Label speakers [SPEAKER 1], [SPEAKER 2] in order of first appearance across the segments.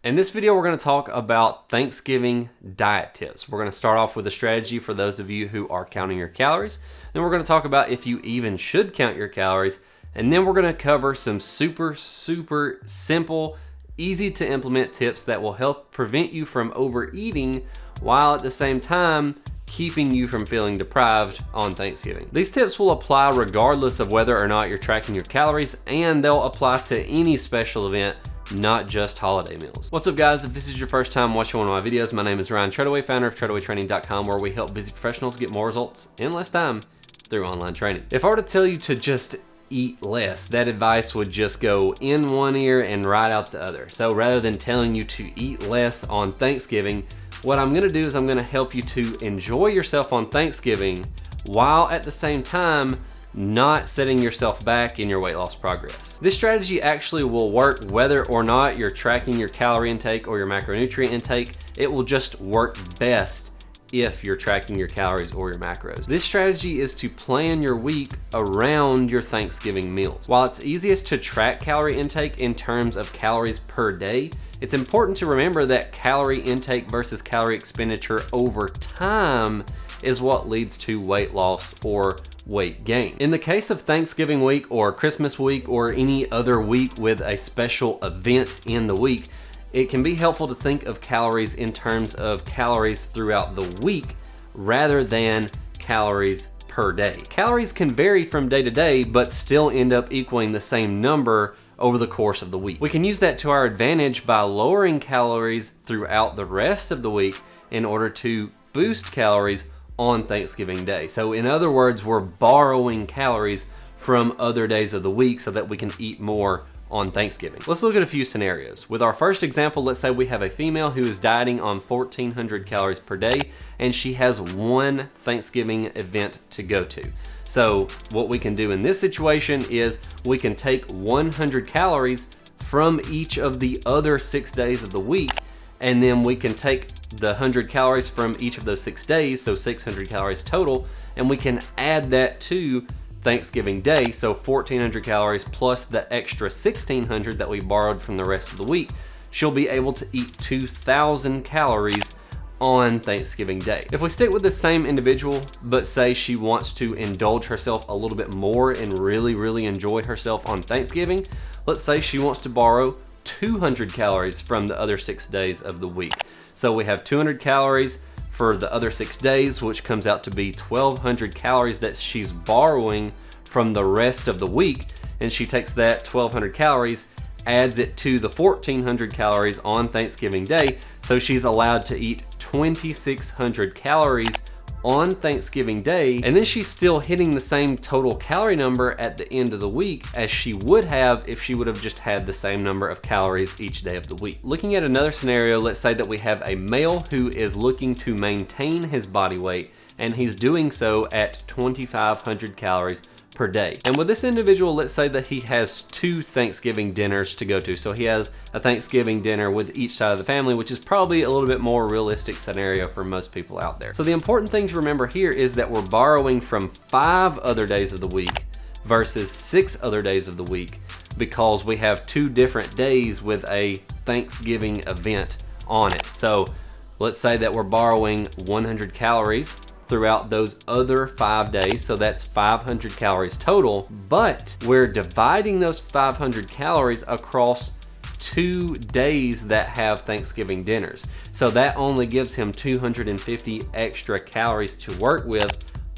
[SPEAKER 1] In this video, we're going to talk about Thanksgiving diet tips. We're going to start off with a strategy for those of you who are counting your calories. Then we're going to talk about if you even should count your calories. And then we're going to cover some super simple, easy to implement tips that will help prevent you from overeating while at the same time keeping you from feeling deprived on Thanksgiving. These tips will apply regardless of whether or not you're tracking your calories, and they'll apply to any special event, not just holiday meals. What's up guys, if this is your first time watching one of my videos, my name is Ryan Treadaway, founder of treadawaytraining.com, where we help busy professionals get more results in less time through online training. If I were to tell you to just eat less, that advice would just go in one ear and right out the other. So rather than telling you to eat less on Thanksgiving, what I'm gonna do is I'm gonna help you to enjoy yourself on Thanksgiving while at the same time not setting yourself back in your weight loss progress. This strategy actually will work whether or not you're tracking your calorie intake or your macronutrient intake. It will just work best if you're tracking your calories or your macros. This strategy is to plan your week around your Thanksgiving meals. While it's easiest to track calorie intake in terms of calories per day, it's important to remember that calorie intake versus calorie expenditure over time is what leads to weight loss or weight gain. In the case of Thanksgiving week or Christmas week or any other week with a special event in the week, it can be helpful to think of calories in terms of calories throughout the week rather than calories per day. Calories can vary from day to day, but still end up equaling the same number over the course of the week. We can use that to our advantage by lowering calories throughout the rest of the week in order to boost calories on Thanksgiving Day. So in other words, we're borrowing calories from other days of the week so that we can eat more on Thanksgiving. Let's look at a few scenarios. With our first example, let's say we have a female who is dieting on 1,400 calories per day and she has one Thanksgiving event to go to. So what we can do in this situation is we can take 100 calories from each of the other 6 days of the week, and then we can take the 100 calories from each of those 6 days, so 600 calories total, and we can add that to Thanksgiving Day, so 1,400 calories plus the extra 1,600 that we borrowed from the rest of the week. She'll be able to eat 2,000 calories on Thanksgiving Day. If we stick with the same individual, but say she wants to indulge herself a little bit more and really enjoy herself on Thanksgiving, let's say she wants to borrow 200 calories from the other 6 days of the week. So we have 200 calories for the other 6 days, which comes out to be 1,200 calories that she's borrowing from the rest of the week, and she takes that 1,200 calories, adds it to the 1,400 calories on Thanksgiving Day, so she's allowed to eat 2,600 calories on Thanksgiving Day, and then she's still hitting the same total calorie number at the end of the week as she would have if she would have just had the same number of calories each day of the week. Looking at another scenario, let's say that we have a male who is looking to maintain his body weight, and he's doing so at 2,500 calories per day. And with this individual, let's say that he has 2 Thanksgiving dinners to go to. So he has a Thanksgiving dinner with each side of the family, which is probably a little bit more realistic scenario for most people out there. So the important thing to remember here is that we're borrowing from 5 other days of the week versus 6 other days of the week, because we have 2 different days with a Thanksgiving event on it. So let's say that we're borrowing 100 calories throughout those other 5 days, so that's 500 calories total, but we're dividing those 500 calories across 2 days that have Thanksgiving dinners. So that only gives him 250 extra calories to work with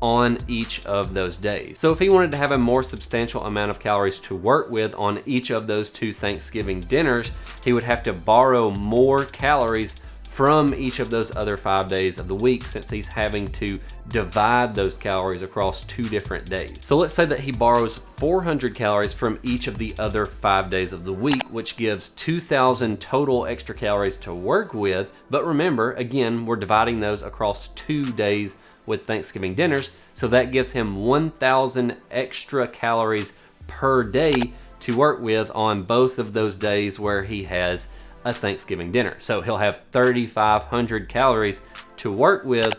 [SPEAKER 1] on each of those days. So if he wanted to have a more substantial amount of calories to work with on each of those 2 Thanksgiving dinners, he would have to borrow more calories from each of those other 5 days of the week, since he's having to divide those calories across 2 different days. So let's say that he borrows 400 calories from each of the other 5 days of the week, which gives 2,000 total extra calories to work with. But remember, again, we're dividing those across 2 days with Thanksgiving dinners, so that gives him 1,000 extra calories per day to work with on both of those days where he has a Thanksgiving dinner. So he'll have 3,500 calories to work with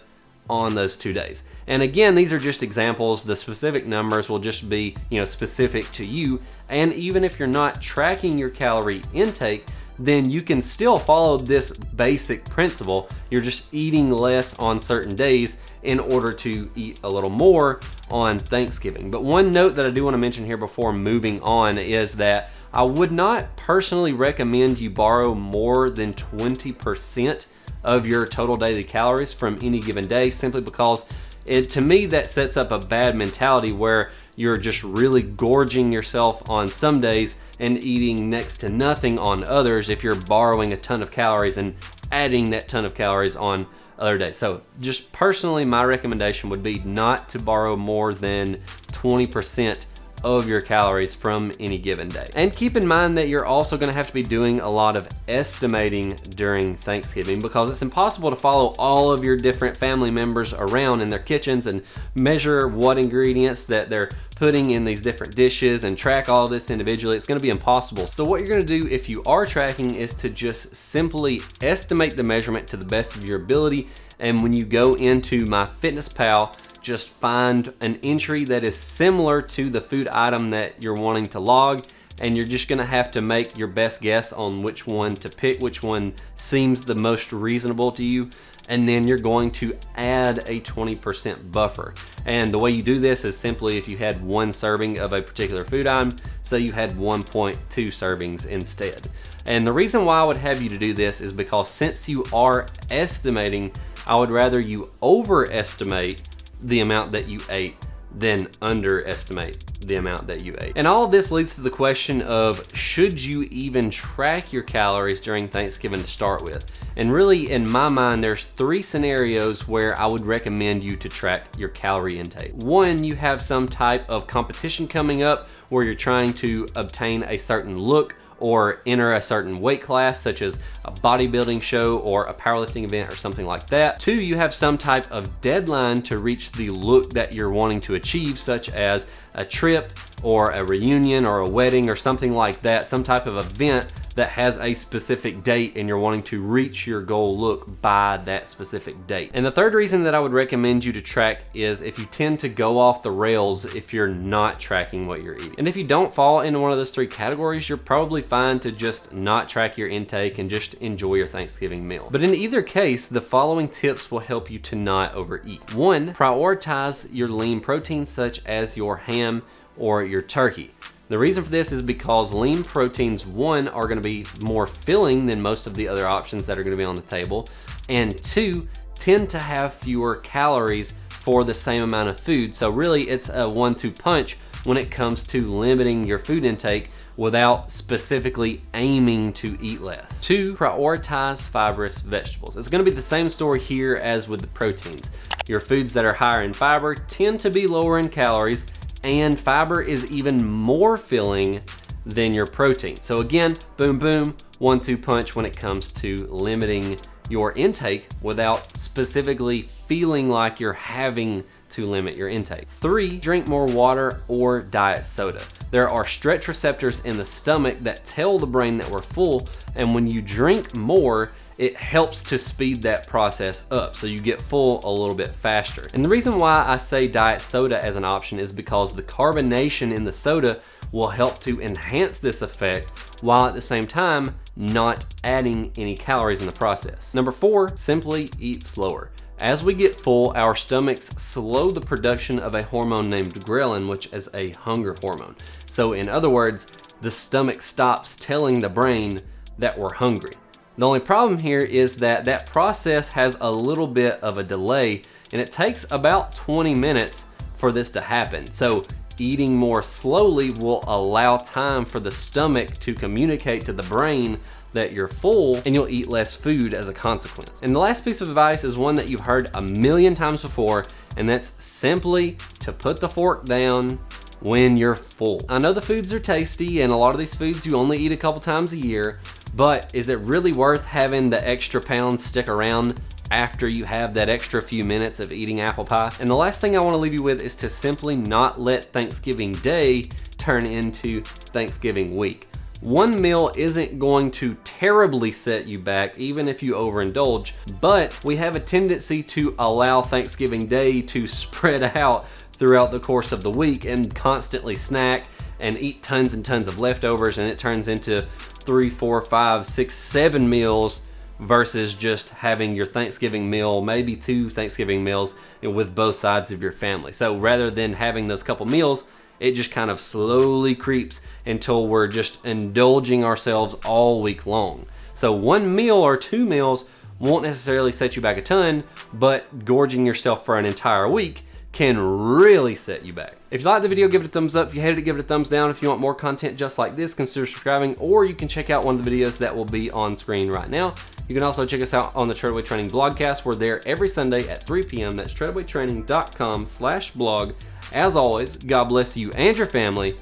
[SPEAKER 1] on those 2 days. And again, these are just examples. The specific numbers will just be, specific to you. And even if you're not tracking your calorie intake, then you can still follow this basic principle. You're just eating less on certain days in order to eat a little more on Thanksgiving. But one note that I do want to mention here before moving on is that I would not personally recommend you borrow more than 20% of your total daily calories from any given day, simply because to me that sets up a bad mentality where you're just really gorging yourself on some days and eating next to nothing on others if you're borrowing a ton of calories and adding that ton of calories on other days. So just personally, my recommendation would be not to borrow more than 20% of your calories from any given day. And keep in mind that you're also going to have to be doing a lot of estimating during Thanksgiving, because it's impossible to follow all of your different family members around in their kitchens and measure what ingredients that they're putting in these different dishes and track all this individually. It's going to be impossible. So what you're going to do if you are tracking is to just simply estimate the measurement to the best of your ability. And when you go into MyFitnessPal, just find an entry that is similar to the food item that you're wanting to log, and you're just gonna have to make your best guess on which one to pick, which one seems the most reasonable to you, and then you're going to add a 20% buffer. And the way you do this is simply if you had one serving of a particular food item, so you had 1.2 servings instead. And the reason why I would have you to do this is because since you are estimating, I would rather you overestimate the amount that you ate than underestimate the amount that you ate. And all of this leads to the question of, should you even track your calories during Thanksgiving to start with? And really, in my mind, there's 3 scenarios where I would recommend you to track your calorie intake. One, you have some type of competition coming up where you're trying to obtain a certain look or enter a certain weight class, such as a bodybuilding show or a powerlifting event or something like that. 2, you have some type of deadline to reach the look that you're wanting to achieve, such as a trip or a reunion or a wedding or something like that, some type of event that has a specific date and you're wanting to reach your goal look by that specific date. And the third reason that I would recommend you to track is if you tend to go off the rails if you're not tracking what you're eating. And if you don't fall into one of those 3 categories, you're probably fine to just not track your intake and just enjoy your Thanksgiving meal. But in either case, the following tips will help you to not overeat. 1, prioritize your lean proteins such as your ham or your turkey. The reason for this is because lean proteins, 1, are going to be more filling than most of the other options that are going to be on the table, and 2, tend to have fewer calories for the same amount of food. So really it's a 1-2 punch when it comes to limiting your food intake without specifically aiming to eat less. 2, prioritize fibrous vegetables. It's going to be the same story here as with the proteins. Your foods that are higher in fiber tend to be lower in calories, and fiber is even more filling than your protein. So again, boom, boom, 1-2 punch when it comes to limiting your intake without specifically feeling like you're having to limit your intake. 3, drink more water or diet soda. There are stretch receptors in the stomach that tell the brain that we're full, and when you drink more, it helps to speed that process up so you get full a little bit faster. And the reason why I say diet soda as an option is because the carbonation in the soda will help to enhance this effect while at the same time not adding any calories in the process. Number 4, simply eat slower. As we get full, our stomachs slow the production of a hormone named ghrelin, which is a hunger hormone. So in other words, the stomach stops telling the brain that we're hungry. The only problem here is that that process has a little bit of a delay, and it takes about 20 minutes for this to happen. So eating more slowly will allow time for the stomach to communicate to the brain that you're full, and you'll eat less food as a consequence. And the last piece of advice is one that you've heard a million times before, and that's simply to put the fork down when you're full. I know the foods are tasty, and a lot of these foods you only eat a couple times a year, but is it really worth having the extra pounds stick around after you have that extra few minutes of eating apple pie? And the last thing I want to leave you with is to simply not let Thanksgiving Day turn into Thanksgiving week. One meal isn't going to terribly set you back, even if you overindulge, but we have a tendency to allow Thanksgiving Day to spread out throughout the course of the week and constantly snack and eat tons and tons of leftovers, and it turns into 3, 4, 5, 6, 7 meals versus just having your Thanksgiving meal, maybe 2 Thanksgiving meals with both sides of your family. So rather than having those couple meals, it just kind of slowly creeps until we're just indulging ourselves all week long. So 1 meal or 2 meals won't necessarily set you back a ton, but gorging yourself for an entire week can really set you back. If you liked the video, give it a thumbs up. If you hated it, give it a thumbs down. If you want more content just like this, consider subscribing, or you can check out one of the videos that will be on screen right now. You can also check us out on the Treadaway Training Blogcast. We're there every Sunday at 3 p.m. That's treadawaytraining.com/blog. As always, God bless you and your family,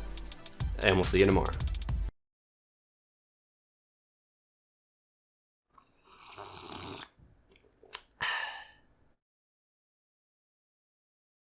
[SPEAKER 1] and we'll see you tomorrow.